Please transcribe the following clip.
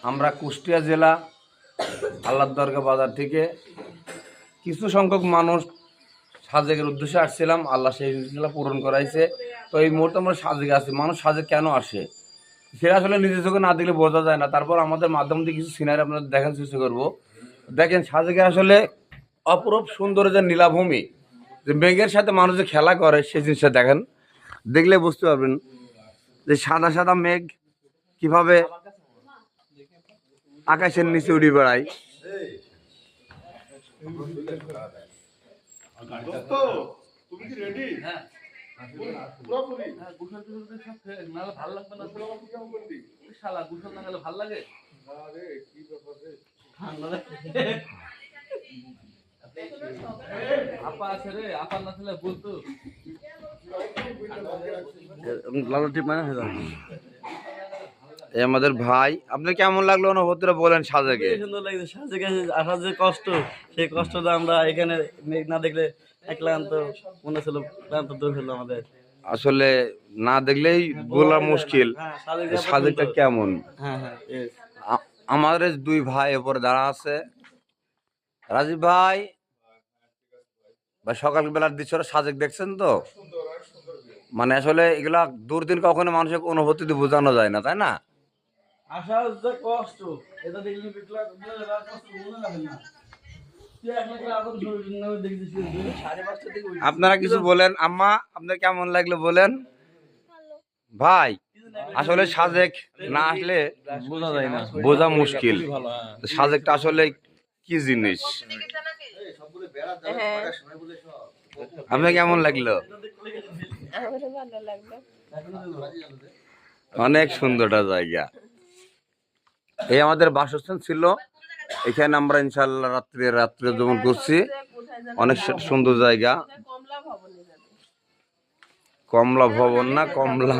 আমরা কুষ্টিয়া জেলা আল্লাহর দরগা বাজার থেকে কিছু সংখ্যক মানুষ সাজেকের উদ্দেশ্যে আসছিলাম। আল্লাহ সেই জিনিসগুলো পূরণ করাইছে। তো এই মুহূর্তে আমরা সাজেকে আসছি। মানুষ সাজেক কেন আসে সেটা আসলে নিজের চোখে না দেখলে বোঝা যায় না। তারপর আমাদের মাধ্যম দিয়ে কিছু সিনারি আপনাদের দেখার চেষ্টা করবো। দেখেন, সাজেকে আসলে অপরূপ সুন্দর যে নীলাভূমি, যে মেঘের সাথে মানুষ যে খেলা করে সেই জিনিসটা দেখেন, দেখলে বুঝতে পারবেন যে সাদা সাদা মেঘ কিভাবে আকাশের নিচে উড়ে বেড়ায়। আমাদের ভাই, আপনার কেমন লাগলো অনুভূতিটা বলেন? সাজেকে সুন্দর লাগছে। সাজেকে আসার যে কষ্ট, সেই কষ্টটা আমরা এখানে মেঘ না দেখলে ক্লান্ত মনে ছিল, ক্লান্ত দূর হলো আমাদের। আসলে না দেখলেই বলা মুশকিল সাজেকটা কেমন। আমাদের দুই ভাই এরপরে দাঁড়া আছে। রাজীব ভাই, সকালবেলার দৃশ্যটা সাজেক দেখছেন তো? মানে আসলে এগুলা দুর্দিন কখনো মানুষের অনুভূতি বোঝানো যায় না, তাই না? আপনারা কিছু বলেন। আম্মা, আপনার কেমন লাগলো বলেন? ভাই, আসলে সাজেক না আসলে বোঝা যায় না, বোঝা মুশকিল সাজেকটা আসলে কি জিনিস। আপনার কেমন লাগলো? অনেক সুন্দর একটা জায়গা। এই আমাদের বাসস্থান ছিল, এখানে আমরা ইনশাল্লাহ রাত্রে যেমন করছি। অনেক সুন্দর জায়গা। কমলা ভবন না, কমলা